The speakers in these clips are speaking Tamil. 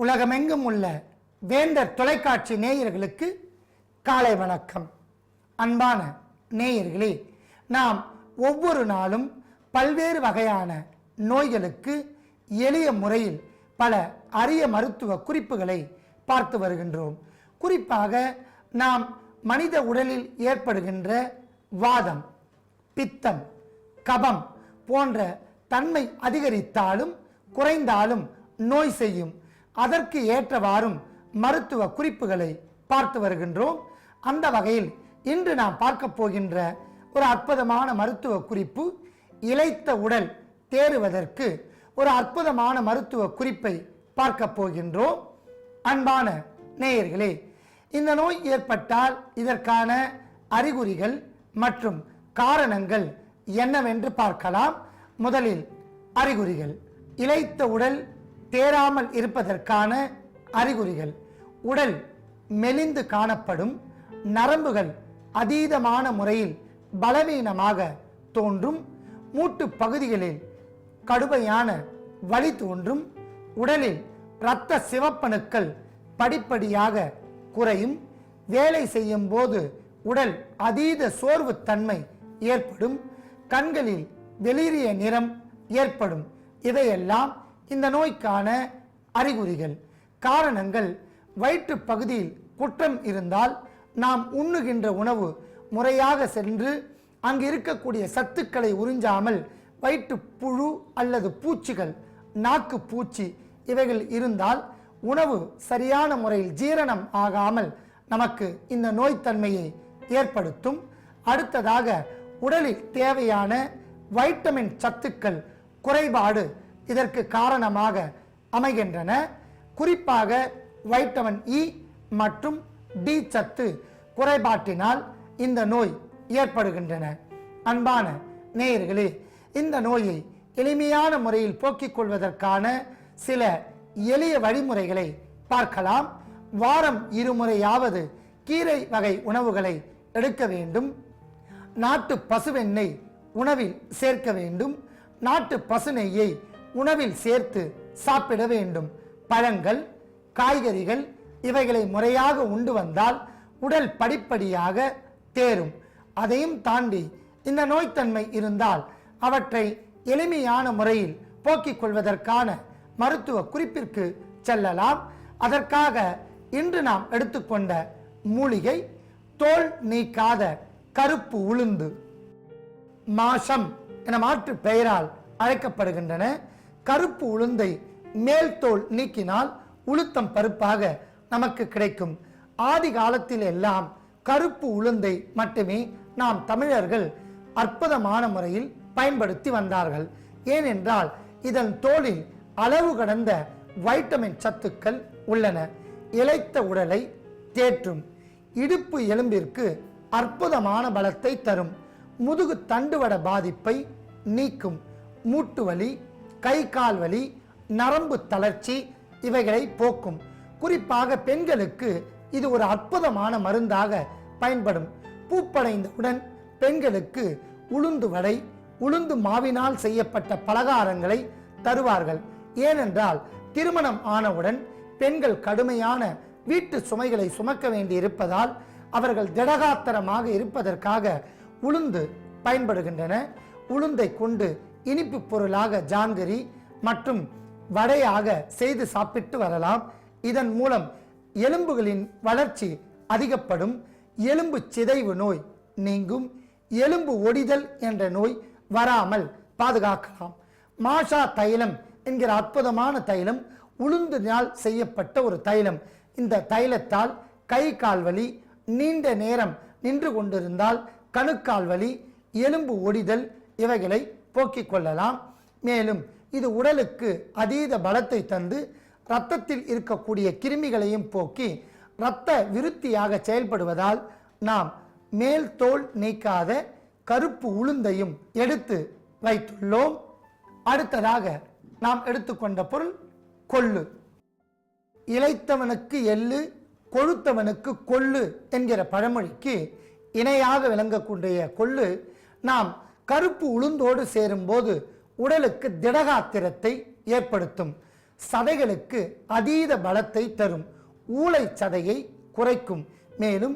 உலகமெங்கும் உள்ள வேந்தர் தொலைக்காட்சி நேயர்களுக்கு காலை வணக்கம். அன்பான நேயர்களே, நாம் ஒவ்வொரு நாளும் பல்வேறு வகையான நோய்களுக்கு எளிய முறையில் பல அரிய மருத்துவ குறிப்புகளை பார்த்து வருகின்றோம். குறிப்பாக நாம் மனித உடலில் ஏற்படுகின்ற வாதம், பித்தம், கபம் போன்ற தன்மை அதிகரித்தாலும் குறைந்தாலும் நோய் செய்யும். அதற்கு ஏற்றவாறும் மருத்துவ குறிப்புகளை பார்த்து வருகின்றோம். அந்த வகையில் இன்று நாம் பார்க்க போகின்ற ஒரு அற்புதமான மருத்துவ குறிப்பு, இளைத்த உடல் தேறுவதற்கு ஒரு அற்புதமான மருத்துவ குறிப்பை பார்க்க போகின்றோம். அன்பான நேயர்களே, இந்த நோய் ஏற்பட்டால் இதற்கான அறிகுறிகள் மற்றும் காரணங்கள் என்னவென்று பார்க்கலாம். முதலில் அறிகுறிகள். இளைத்த உடல் தேராமல் இருப்பதற்கான அறிகுறிகள்: உடல் மெலிந்து காணப்படும், நரம்புகள் அதீதமான முறையில் பலவீனமாக தோன்றும், மூட்டு பகுதிகளில் கடுமையான வலி தோன்றும், உடலில் இரத்த சிவப்பணுக்கள் படிப்படியாக குறையும், வேலை செய்யும் போது உடல் அதீத சோர்வு தன்மை ஏற்படும், கண்களில் வெளிரிய நிறம் ஏற்படும். இவையெல்லாம் இந்த நோய்க்கான அறிகுறிகள். காரணங்கள்: வயிற்று பகுதியில் குற்றம் இருந்தால் நாம் உண்ணுகின்ற உணவு முறையாக சென்று அங்கு இருக்கக்கூடிய சத்துக்களை உறிஞ்சாமல் வயிற்று புழு அல்லது பூச்சிகள், நாக்கு பூச்சி இவைகள் இருந்தால் உணவு சரியான முறையில் ஜீரணம் ஆகாமல் நமக்கு இந்த நோய்த்தன்மையை ஏற்படுத்தும். அடுத்ததாக, உடலில் தேவையான வைட்டமின் சத்துக்கள் குறைபாடு இதற்கு காரணமாக அமைகின்றன. குறிப்பாக வைட்டமின் இ மற்றும் டி சத்து குறைபாட்டினால் இந்த நோய் ஏற்படுகின்றன. அன்பான நேயர்களே, இந்த நோயை எளிமையான முறையில் போக்கிக் கொள்வதற்கான சில எளிய வழிமுறைகளை பார்க்கலாம். வாரம் 2 முறையாவது கீரை வகை உணவுகளை எடுக்க வேண்டும். நாட்டு பசுவெண்ணெய் உணவில் சேர்க்க வேண்டும். நாட்டு பசுநெய்யை உணவில் சேர்த்து சாப்பிட வேண்டும். பழங்கள், காய்கறிகள் இவைகளை முறையாக உண்டு வந்தால் உடல் படிப்படியாக தேரும். அதையும் தாண்டி இந்த நோய்த்தன்மை இருந்தால் அவற்றை எளிமையான முறையில் போக்கிக் கொள்வதற்கான மருத்துவ குறிப்பிற்கு செல்லலாம். அதற்காக இன்று நாம் எடுத்துக்கொண்ட மூலிகை தோல் நீக்காத கருப்பு உளுந்து, மாஷம் என மாற்று பெயரால் அழைக்கப்படுகின்றன. கருப்பு உளுந்தை மேல் தோல் நீக்கினால் உளுத்தம் பருப்பாக நமக்கு கிடைக்கும். ஆதி காலத்தில் எல்லாம் கருப்பு உளுந்தை மட்டுமே நாம் தமிழர்கள் அற்புதமான முறையில் பயன்படுத்தி வந்தார்கள். ஏனென்றால் இதன் தோலில் அளவு கடந்த வைட்டமின் சத்துக்கள் உள்ளன. இளைத்த உடலை தேற்றும், இடுப்பு எலும்பிற்கு அற்புதமான பலத்தை தரும், முதுகு தண்டுவட பாதிப்பை நீக்கும், மூட்டு வலி, கை கால் வலி, நரம்பு தளர்ச்சி இவைகளை போக்கும். குறிப்பாக பெண்களுக்கு இது ஒரு அற்புதமான மருந்தாக பயன்படும். பூப்படைந்தவுடன் பெண்களுக்கு உளுந்து வடை, உளுந்து மாவினால் செய்யப்பட்ட பலகாரங்களை தருவார்கள். ஏனென்றால் திருமணம் ஆனவுடன் பெண்கள் கடுமையான வீட்டு சுமைகளை சுமக்க வேண்டி இருப்பதால் அவர்கள் திடகாத்திரமாக இருப்பதற்காக உளுந்து பயன்படுகின்றன. உளுந்தை கொண்டு இனிப்பு பொருளாக ஜாங்கரி மற்றும் வடையாக செய்து சாப்பிட்டு வரலாம். இதன் மூலம் எலும்புகளின் வளர்ச்சி அதிகப்படும், எலும்பு சிதைவு நோய் நீங்கும், எலும்பு ஒடிதல் என்ற நோய் வராமல் பாதுகாக்கலாம். மாஷா தைலம் என்கிற அற்புதமான தைலம் உளுந்தினால் செய்யப்பட்ட ஒரு தைலம். இந்த தைலத்தால் கை கால் வலி, நீண்ட நேரம் நின்று கொண்டிருந்தால் கணுக்கால் வலி, எலும்பு ஒடிதல் இவைகளை போக்கிக் கொள்ளலாம். மேலும் இது உடலுக்கு அதீத பலத்தை தந்து இரத்தத்தில் இருக்கக்கூடிய கிருமிகளையும் போக்கி இரத்த விருத்தியாக செயல்படுவதால் நாம் மேல் தோல் நீக்காத கருப்பு உளுந்தையும் எடுத்து வைத்துள்ளோம். அடுத்ததாக நாம் எடுத்துக்கொண்ட பொருள் கொள்ளு. இளைத்தவனுக்கு எள்ளு, கொழுத்தவனுக்கு கொள்ளு என்கிற பழமொழிக்கு இணையாக விளங்கக்கூடிய கொள்ளு நாம் கருப்பு உளுந்தோடு சேரும்போது உடலுக்கு திடகாத்திரத்தை ஏற்படுத்தும். சதைகளுக்கு அதீத பலத்தை தரும், ஊளை சதையை குறைக்கும், மேலும்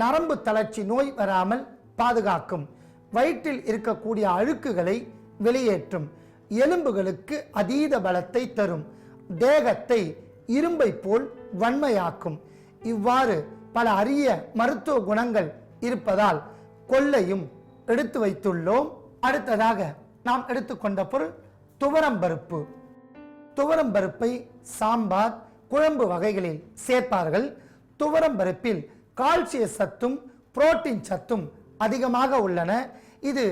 நரம்பு தளர்ச்சி நோய் வராமல் பாதுகாக்கும், வயிற்றில் இருக்கக்கூடிய அழுக்குகளை வெளியேற்றும், எலும்புகளுக்கு அதீத பலத்தை தரும், தேகத்தை இரும்பை போல் வன்மையாக்கும். இவ்வாறு பல அரிய மருத்துவ குணங்கள் இருப்பதால் கொள்ளையும் எடுத்து வைத்துள்ளோம். அடுத்ததாக நாம் எடுத்துக்கொண்ட பொருள் துவரம்பருப்பு. துவரம்பருப்பை சாம்பார், குழம்பு வகைகளில் சேர்ப்பார்கள். துவரம்பருப்பில் கால்சிய சத்தும் புரோட்டீன் சத்தும் அதிகமாக உள்ளன. இது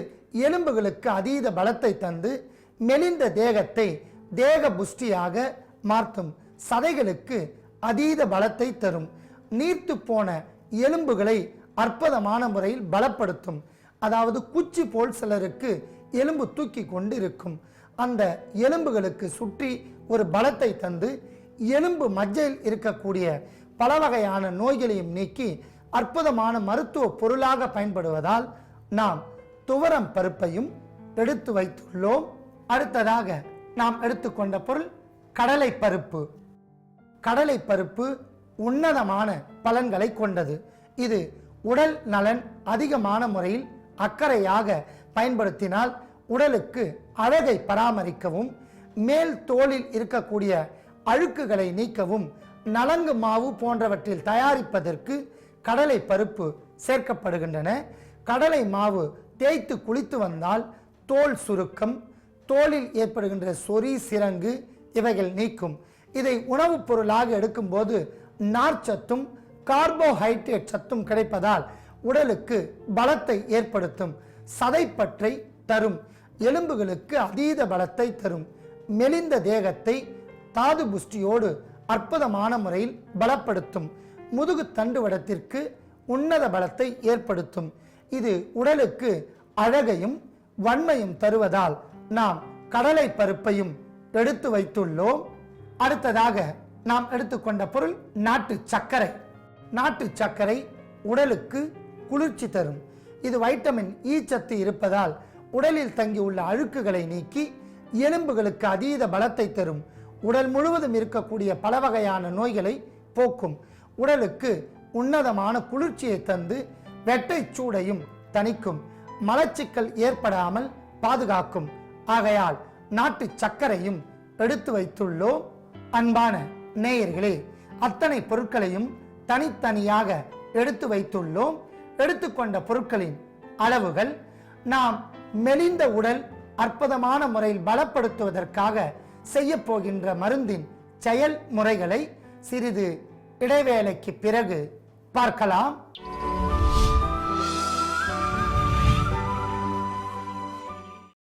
எலும்புகளுக்கு அதீத பலத்தை தந்து மெலிந்த தேகத்தை தேக புஷ்டியாக மாற்றும், சதைகளுக்கு அதீத பலத்தை தரும், நீர்த்து போன எலும்புகளை அற்புதமான முறையில் பலப்படுத்தும். அதாவது குச்சி போல் சிலருக்கு எலும்பு தூக்கி கொண்டு இருக்கும், அந்த எலும்புகளுக்கு சுற்றி ஒரு பலத்தை தந்து எலும்பு மஜ்ஜையில் இருக்கக்கூடிய பல வகையான நோய்களையும் நீக்கி அற்புதமான மருத்துவ பொருளாக பயன்படுவதால் நாம் துவரம் பருப்பையும் எடுத்து வைத்துள்ளோம். அடுத்ததாக நாம் எடுத்துக்கொண்ட பொருள் கடலை பருப்பு. கடலை பருப்பு உன்னதமான பலன்களை கொண்டது. இது உடல் நலன் அதிகமான முறையில் அக்கறையாக பயன்படுத்தினால் உடலுக்கு அழகை பராமரிக்கவும், மேல் தோலில் இருக்கக்கூடிய அழுக்குகளை நீக்கவும், நலங்கு மாவு போன்றவற்றில் தயாரிப்பதற்கு கடலை பருப்பு சேர்க்கப்படுகின்றன. கடலை மாவு தேய்த்து குளித்து வந்தால் தோல் சுருக்கம், தோலில் ஏற்படுகின்ற சொறி, சிரங்கு இவைகள் நீக்கும். இதை உணவுப் பொருளாக எடுக்கும்போது நார்ச்சத்தும் கார்போஹைட்ரேட் சத்தும் கிடைப்பதால் உடலுக்கு பலத்தை ஏற்படுத்தும், சதைப்பற்றை தரும், எலும்புகளுக்கு அதீத பலத்தை தரும், மெலிந்த தேகத்தை தாது புஷ்டியோடு அற்புதமான முறையில் பலப்படுத்தும், முதுகு தண்டுவடத்திற்கு உன்னத பலத்தை ஏற்படுத்தும். இது உடலுக்கு அழகையும் வன்மையும் தருவதால் நாம் கடலை பருப்பையும் எடுத்து வைத்துள்ளோம். அடுத்ததாக நாம் எடுத்துக்கொண்ட பொருள் நாட்டு சர்க்கரை. நாட்டு சர்க்கரை உடலுக்கு குளிர்ச்சி தரும். இது வைட்டமின் இ சத்து இருப்பதால் உடலில் தங்கியுள்ள அழுக்குகளை நீக்கி எலும்புகளுக்கு அதீத பலத்தை தரும், உடல் முழுவதும் இருக்கக்கூடிய பல வகையான நோய்களை போக்கும், உடலுக்கு உன்னதமான குளிர்ச்சியை தந்து வெட்டை சூடையும் தணிக்கும், மலச்சிக்கல் ஏற்படாமல் பாதுகாக்கும். ஆகையால் நாட்டு சர்க்கரையும் எடுத்து வைத்துள்ளோம். அன்பான நேயர்களே, அத்தனை பொருட்களையும் தனித்தனியாக எடுத்து வைத்துள்ளோம். எடுத்துக்கொண்ட பொருட்களின் அளவுகள், நாம் மெலிந்த உடல் அற்புதமான முறையில் பலப்படுத்துவதற்காக செய்ய போகின்ற மருந்தின் செயல் முறைகளை சிறிது இடைவேளைக்கு பிறகு பார்க்கலாம்.